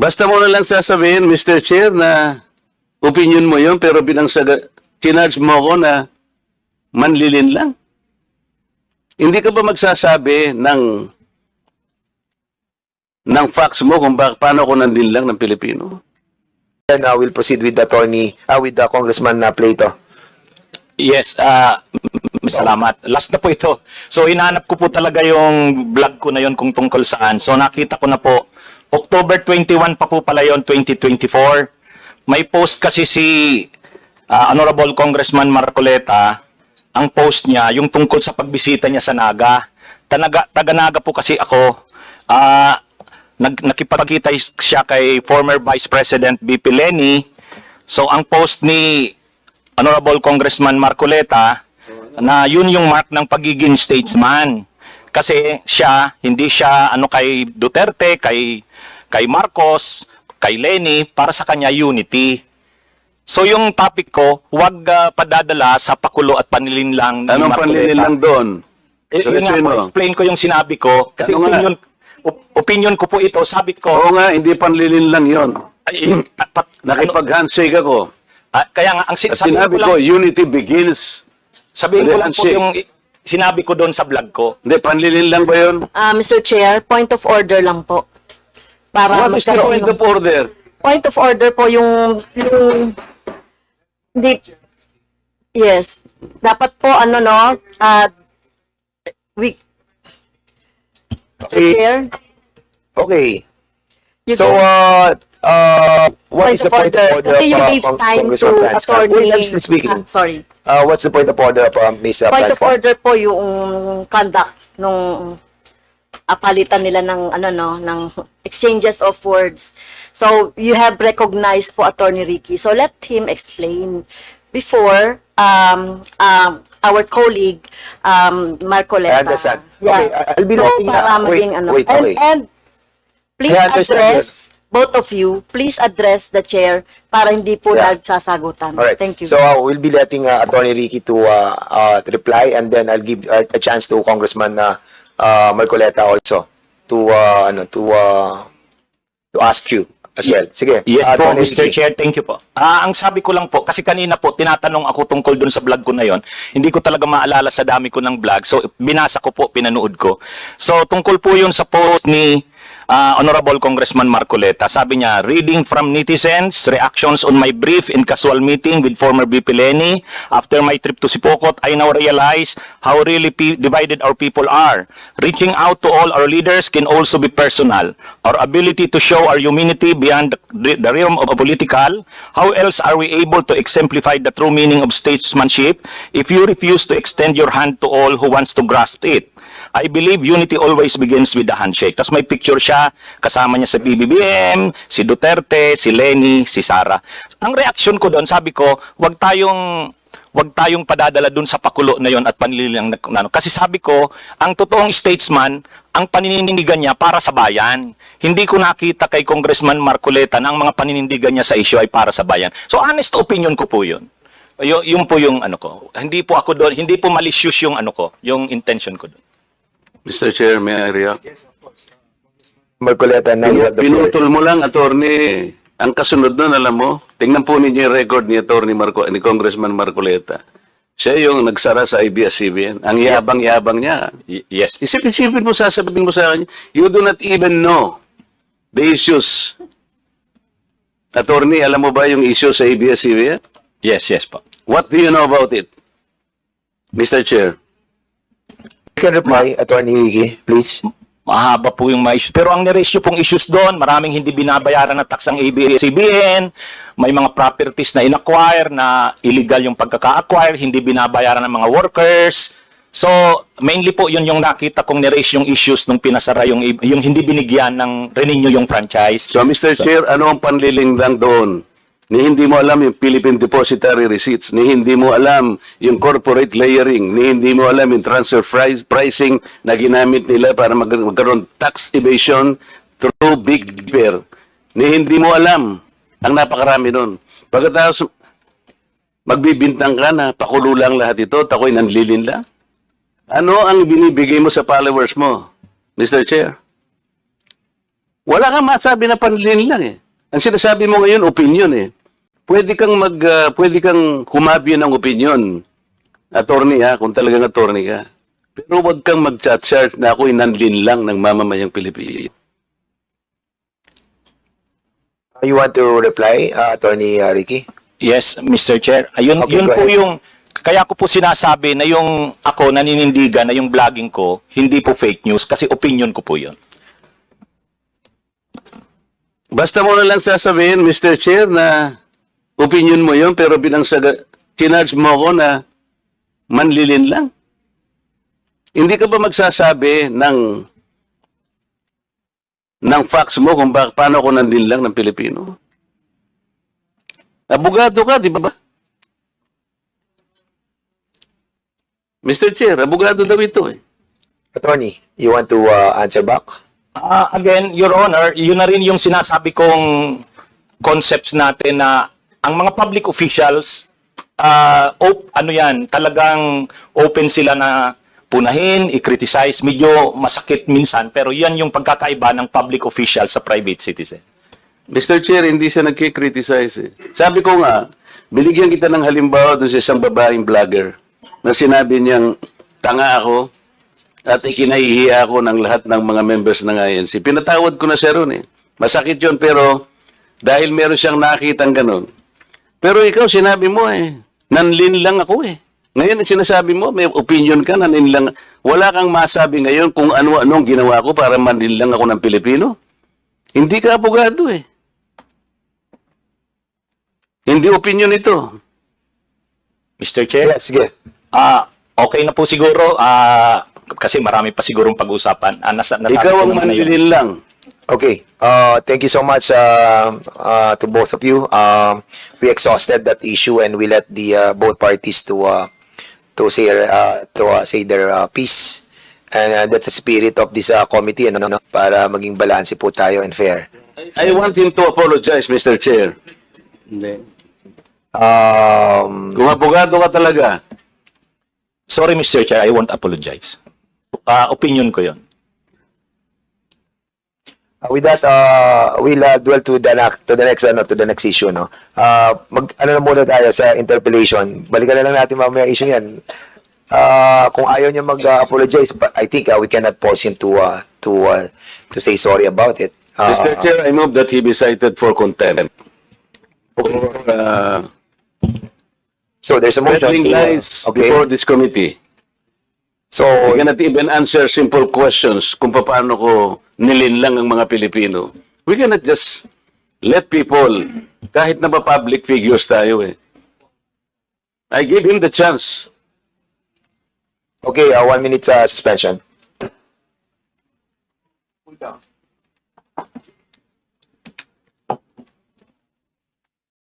Basta mo na lang sasabihin, Mr. Chair, na opinion mo yun, pero bilang kinarge mo ako na manlilin lang. Hindi ka ba magsasabi ng facts mo kung paano ako nanlin lang ng Pilipino? Then we'll proceed with the Congressman Plato. Yes, salamat. Last na po ito. So, hinanap ko po talaga yung vlog ko na yun kung tungkol saan. So, nakita ko na po, October 21 pa po pala yun, 2024. May post kasi si Honorable Congressman Marcoleta, ang post niya, yung tungkol sa pagbisita niya sa Naga. Taga-Naga po kasi ako. Nakipagkita siya kay former Vice President BP Leni. So, ang post ni Honorable Congressman Marcoleta na yun yung mark ng pagiging statesman. Kasi siya, hindi siya kay Duterte, kay Marcos, kay Leni, para sa kanya unity. So yung topic ko, huwag padadala sa pakulo at panlilinlang ni Anong Marcoleta. panlilinlang doon? Yun nga po, explain ko yung sinabi ko. Kasi opinion ko po ito, sabi ko. Oo nga, hindi panlilinlang yon. Nakipag-handshake ako. Kaya nga, ang Sinabi ko, unity begins. Sabihin ko lang po yung sinabi ko doon sa vlog ko. Hindi, panlilin lang ba yun? Mr. Chair, point of order lang po. Para What is the point of order? Point of order po hindi, yes. Dapat po, Mr. Chair, Okay. you So, go. what is the point of order Kasi you gave time to Congressman Franz? attorney. Wait, I'm still speaking. Sorry. What's the point of order of Ms. Point of Franz? order po yung conduct nung palitan nila ng exchanges of words. So, you have recognized po Attorney Ricky. So, let him explain before our colleague Marcoleta. I understand. Yeah. Okay, I'll be looking para at- wait, maging wait, okay. And please I understand address, both of you, please address the chair para hindi po Yeah. nagsasagutan. All right. Thank you. So, we'll be letting Attorney Ricky to reply, and then I'll give a chance to Congressman Marcoleta also to ask you as well. Sige. Yes po, Attorney Mr. Ricky. Chair, thank you po. Ang sabi ko lang po, kasi kanina po, tinatanong ako tungkol dun sa vlog ko na yon. Hindi ko talaga maalala sa dami ko ng vlog. So, binasa ko po, pinanood ko. So, tungkol po yun sa post ni Honorable Congressman Marcoleta. Sabi niya, reading from netizens, reactions on my brief and casual meeting with former VP Leni. After my trip to Sipokot, I now realize how really divided our people are. Reaching out to all our leaders can also be personal. Our ability to show our humanity beyond the realm of political. How else are we able to exemplify the true meaning of statesmanship if you refuse to extend your hand to all who wants to grasp it? I believe unity always begins with the handshake. Tapos may picture siya, kasama niya sa BBBM, si Duterte, si Leni, si Sara. Ang reaksyon ko doon, sabi ko, wag tayong padadala doon sa pakulo na yon at panlilang na. Kasi sabi ko, ang totoong statesman, ang paninindigan niya para sa bayan. Hindi ko nakita kay Congressman Marcoleta na ang mga paninindigan niya sa issue ay para sa bayan. So honest opinion ko po yun. Yung po yung ko. Hindi po ako doon, hindi po malicious yung yung intention ko doon. Mr. Chair, may I react? Marcoleta, now you have the floor. Pinutol mo lang, attorney. Ang kasunod nun, alam mo, tingnan po ninyo yung record ni ni Congressman Marcoleta. Siya yung nagsara sa ABS-CBN. Ang yabang-yabang niya. Yes. Isipin mo, sasabihin mo sa akin, you do not even know the issues. Attorney, alam mo ba yung issue sa ABS-CBN? Yes po. What do you know about it? Mr. Chair. You can reply, Attorney Ricky, please. Mahaba po yung mga issues. Pero ang niresyo pong issues doon, maraming hindi binabayaran na tax ang ABS-CBN, may mga properties na in-acquire na illegal yung pagkaka-acquire, hindi binabayaran ng mga workers. So, mainly po yun yung nakita kong niresyo yung issues nung pinasara yung hindi binigyan ng renew yung franchise. So, Mr. Chair, ano ang panlilingdang doon? Ni hindi mo alam yung Philippine Depositary Receipts, ni hindi mo alam yung corporate layering, ni hindi mo alam yung transfer pricing na ginamit nila para magkaroon tax evasion through big bear. Ni hindi mo alam ang napakarami nun. Pagkatapos magbibintang ka na pakulo lang lahat ito, tako'y nanlilin lang. Ano ang binibigay mo sa followers mo, Mr. Chair? Wala kang masabi na panlilinlang eh. Ang sinasabi mo ngayon, opinion eh. Pwede kang humabi ng opinion. Attorney ha, kung talagang attorney ka. Pero huwag kang mag-chat na ako'y nanlinlang ng mamamayang Pilipino. You want to reply, Attorney Ricky? Yes, Mr. Chair. Ayun, Okay, yun go po ahead. yung, kaya ko po sinasabi na yung ako naninindigan na yung vlogging ko, hindi po fake news kasi opinion ko po yun. Basta mo na lang sasabihin, Mr. Chair, na opinion mo yun, pero bilang tinarge mo ako na manlilin lang. Hindi ka ba magsasabi ng facts mo kung paano ako nanlilin lang ng Pilipino? Abogado ka, di ba? Mr. Chair, abogado daw ito eh. Attorney, you want to answer back? Again, Your Honor, yun na rin yung sinasabi kong concepts natin na ang mga public officials, talagang open sila na punahin, i-criticize, medyo masakit minsan, pero yan yung pagkakaiba ng public official sa private citizen. Mr. Chair, hindi siya nagkikriticize eh. Sabi ko nga, binigyan kita ng halimbawa doon sa isang babaeng vlogger na sinabi niyang tanga ako at ikinahihiya ako ng lahat ng mga members ng INC. Pinatawad ko na siya ron eh. Masakit yun pero dahil meron siyang nakitang ganun. Pero ikaw sinabi mo eh, nanlin lang ako eh. Ngayon ang sinasabi mo, may opinion ka, nanlin lang. Wala kang masabi ngayon kung ano-anong ginawa ko para manlin lang ako ng Pilipino. Hindi ka abogado eh. Hindi opinion ito. Mr. Chair? Yes, sige. Okay na po siguro, kasi marami pa sigurong pag-usapan. Ikaw ang manlilin lang. Okay. Thank you so much to both of you. We exhausted that issue and we let the both parties to say their piece. And that's the spirit of this committee, para maging balanse po tayo and fair. I want him to apologize, Mr. Chair. Kung abogado ka talaga, Sorry, Mr. Chair, I won't apologize. Opinion ko yun. with that, we'll dwell to the next issue, no. Ano na muna tayo sa interpellation. Balikan na lang natin mamaya issue yan. Kung ayaw niya mag-apologize, but I think we cannot force him to say sorry about it. Mr. Chair, I move that he be cited for contempt. So there's a motion Peddling lies okay. before this committee. So I cannot even answer simple questions kung paano ko nilinlang ang mga Pilipino. We cannot just let people, kahit na ba public figures tayo eh. I give him the chance. okay, 1 minute suspension.